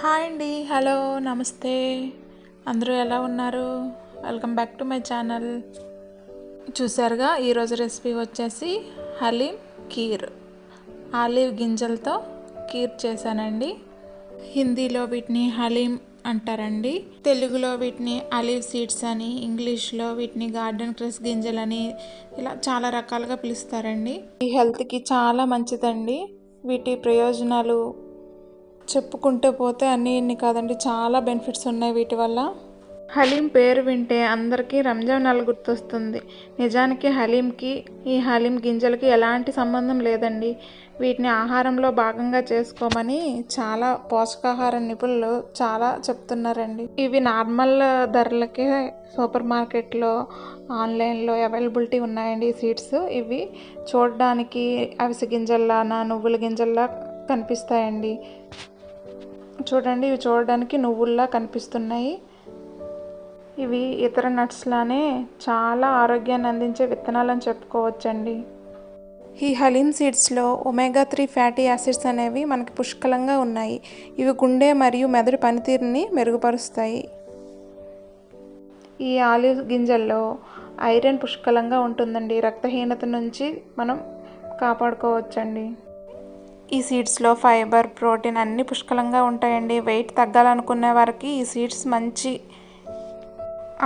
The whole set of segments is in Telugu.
హాయ్ అండి, హలో, నమస్తే. అందరూ ఎలా ఉన్నారు? Welcome back to my channel. చూసారుగా, ఈరోజు రెసిపీ వచ్చేసి హలీం కీర్. ఆలివ్ గింజలతో కీర్ చేశానండి. హిందీలో వీటిని హలీం అంటారండి. తెలుగులో వీటిని ఆలివ్ సీడ్స్ అని, ఇంగ్లీష్లో వీటిని గార్డెన్ క్రష్ గింజలని, ఇలా చాలా రకాలుగా పిలుస్తారండి. ఈ హెల్త్కి చాలా మంచిదండి. వీటి ప్రయోజనాలు చెప్పుకుంటూ పోతే ఇన్ని కాదండి, చాలా బెనిఫిట్స్ ఉన్నాయి వీటి వల్ల. హలీం పేరు వింటే అందరికీ రంజాన్ నెల గుర్తొస్తుంది. నిజానికి హలీంకి ఈ హలీం గింజలకి ఎలాంటి సంబంధం లేదండి. వీటిని ఆహారంలో భాగంగా చేసుకోమని చాలా పోషకాహార నిపుణులు చాలా చెప్తున్నారండి. ఇవి నార్మల్ ధరలకే సూపర్ మార్కెట్లో, ఆన్లైన్లో అవైలబిలిటీ ఉన్నాయండి. ఈ సీడ్స్ ఇవి చూడడానికి అవిసె గింజల్లానా, నువ్వుల గింజల్లా కనిపిస్తాయండి. చూడండి, ఇవి చూడడానికి నువ్వుల్లా కనిపిస్తున్నాయి. ఇవి ఇతర నట్స్ లానే చాలా ఆరోగ్యాన్ని అందించే విత్తనాలని చెప్పుకోవచ్చండి. ఈ హలీం సీడ్స్లో ఒమేగా 3 ఫ్యాటీ యాసిడ్స్ అనేవి మనకి పుష్కలంగా ఉన్నాయి. ఇవి గుండె మరియు మెదడు పనితీరుని మెరుగుపరుస్తాయి. ఈ ఆలివ్ గింజల్లో ఐరన్ పుష్కలంగా ఉంటుందండి. రక్తహీనత నుంచి మనం కాపాడుకోవచ్చండి. ఈ సీడ్స్లో ఫైబర్, ప్రోటీన్ అన్నీ పుష్కలంగా ఉంటాయండి. వెయిట్ తగ్గాలనుకునే వారికి ఈ సీడ్స్ మంచి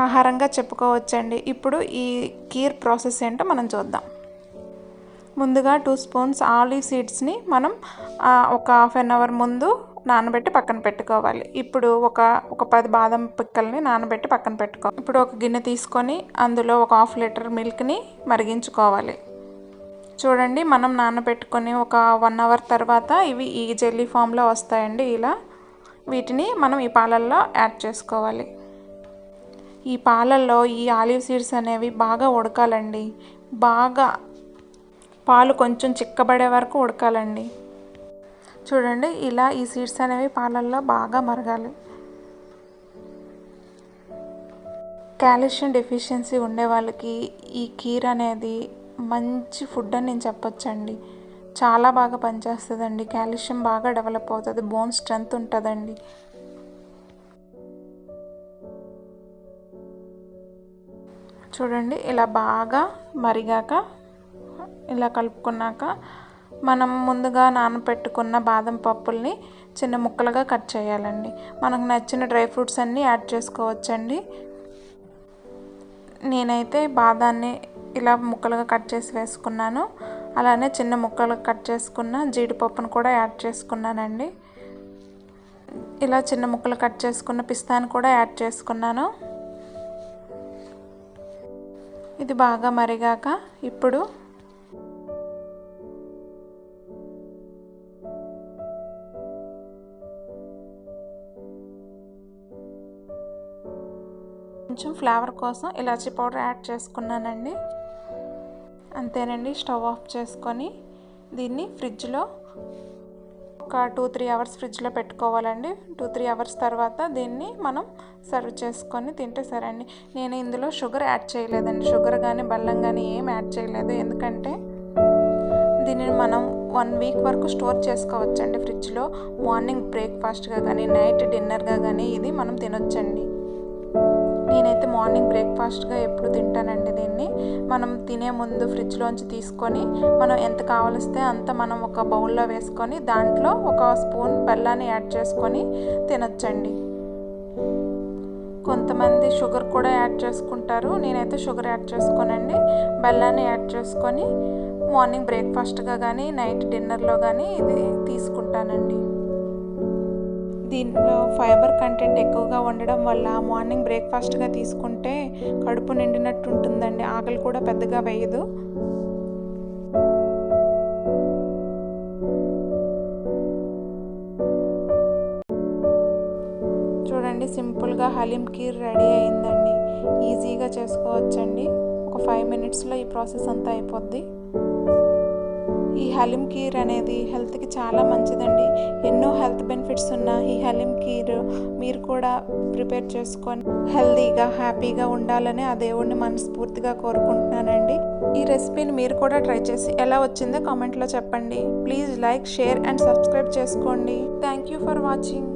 ఆహారంగా చెప్పుకోవచ్చండి. ఇప్పుడు ఈ కీర్ ప్రాసెస్ ఏంటో మనం చూద్దాం. ముందుగా 2 స్పూన్స్ ఆలివ్ సీడ్స్ని మనం ఒక హాఫ్ అన్ అవర్ ముందు నానబెట్టి పక్కన పెట్టుకోవాలి. ఇప్పుడు ఒక 10 బాదం పిక్కల్ని నానబెట్టి పక్కన పెట్టుకోవాలి. ఇప్పుడు ఒక గిన్నె తీసుకొని అందులో ఒక హాఫ్ లీటర్ మిల్క్ని మరిగించుకోవాలి. చూడండి, మనం నానబెట్టుకొని ఒక 1 అవర్ తర్వాత ఇవి ఈ జెల్లీ ఫామ్లో వస్తాయండి. ఇలా వీటిని మనం ఈ పాలల్లో యాడ్ చేసుకోవాలి. ఈ పాలల్లో ఈ ఆలివ్ సీడ్స్ అనేవి బాగా ఉడకాలండి. బాగా పాలు కొంచెం చిక్కబడే వరకు ఉడకాలండి. చూడండి, ఇలా ఈ సీడ్స్ అనేవి పాలల్లో బాగా మరగాలి. కాల్షియం డెఫిషియన్సీ ఉండే వాళ్ళకి ఈ కీర్ అనేది మంచి ఫుడ్ అని నేను చెప్పొచ్చండి. చాలా బాగా పనిచేస్తుందండి. కాల్షియం బాగా డెవలప్ అవుతుంది, బోన్ స్ట్రెంగ్త్ ఉంటుందండి. చూడండి, ఇలా బాగా మరిగాక, ఇలా కలుపుకున్నాక మనం ముందుగా నానబెట్టుకున్న బాదం పప్పుల్ని చిన్న ముక్కలుగా కట్ చేయాలండి. మనకు నచ్చిన డ్రై ఫ్రూట్స్ అన్నీ యాడ్ చేసుకోవచ్చండి. నేనైతే బాదాన్ని ఇలా ముక్కలుగా కట్ చేసి వేసుకున్నాను. అలానే చిన్న ముక్కలు కట్ చేసుకున్న జీడిపప్పును కూడా యాడ్ చేసుకున్నానండి. ఇలా చిన్న ముక్కలు కట్ చేసుకున్న పిస్తాను కూడా యాడ్ చేసుకున్నాను. ఇది బాగా మరిగాక ఇప్పుడు కొంచెం ఫ్లేవర్ కోసం ఇలాచీ పౌడర్ యాడ్ చేసుకున్నానండి. అంతేనండి. స్టవ్ ఆఫ్ చేసుకొని దీన్ని ఫ్రిడ్జ్లో ఒక 2-3 అవర్స్ ఫ్రిడ్జ్లో పెట్టుకోవాలండి. 2-3 అవర్స్ తర్వాత దీన్ని మనం సర్వ్ చేసుకొని తింటే సరే అండి. నేను ఇందులో షుగర్ యాడ్ చేయలేదండి. షుగర్ కానీ బెల్లం కానీ ఏం యాడ్ చేయలేదు. ఎందుకంటే దీనిని మనం 1 వీక్ వరకు స్టోర్ చేసుకోవచ్చండి ఫ్రిడ్జ్లో. మార్నింగ్ బ్రేక్ఫాస్ట్గా కానీ, నైట్ డిన్నర్గా కానీ ఇది మనం తినొచ్చండి. నేనైతే మార్నింగ్ బ్రేక్ఫాస్ట్గా ఎప్పుడు తింటానండి. దీన్ని మనం తినే ముందు ఫ్రిడ్జ్లోంచి తీసుకొని మనం ఎంత కావలిస్తే అంత మనం ఒక బౌల్లో వేసుకొని దాంట్లో ఒక స్పూన్ బెల్లాన్ని యాడ్ చేసుకొని తినొచ్చండి. కొంతమంది షుగర్ కూడా యాడ్ చేసుకుంటారు. నేనైతే షుగర్ యాడ్ చేసుకోనండి. బెల్లాన్ని యాడ్ చేసుకొని మార్నింగ్ బ్రేక్ఫాస్ట్గా కానీ, నైట్ డిన్నర్లో కానీ ఇది తీసుకుంటానండి. దీనిలో ఫైబర్ కంటెంట్ ఎక్కువగా ఉండడం వల్ల మార్నింగ్ బ్రేక్ఫాస్ట్గా తీసుకుంటే కడుపు నిండినట్టు ఉంటుందండి. ఆకలి కూడా పెద్దగా వేయదు. చూడండి, సింపుల్గా హలీం కీర్ రెడీ అయిందండి. ఈజీగా చేసుకోవచ్చండి. ఒక 5 మినిట్స్లో ఈ ప్రాసెస్ అంతా అయిపోద్ది. ఈ హలీం కీర్ అనేది హెల్త్కి చాలా మంచిదండి. ఎన్నో హెల్త్ బెనిఫిట్స్ ఉన్న ఈ హలీం కీర్ మీరు కూడా ప్రిపేర్ చేసుకొని హెల్తీగా, హ్యాపీగా ఉండాలని ఆ దేవుడిని మనస్ఫూర్తిగా కోరుకుంటున్నానండి. ఈ రెసిపీని మీరు కూడా ట్రై చేసి ఎలా వచ్చిందో కామెంట్లో చెప్పండి. Please like, share and subscribe చేసుకోండి. Thank you for watching.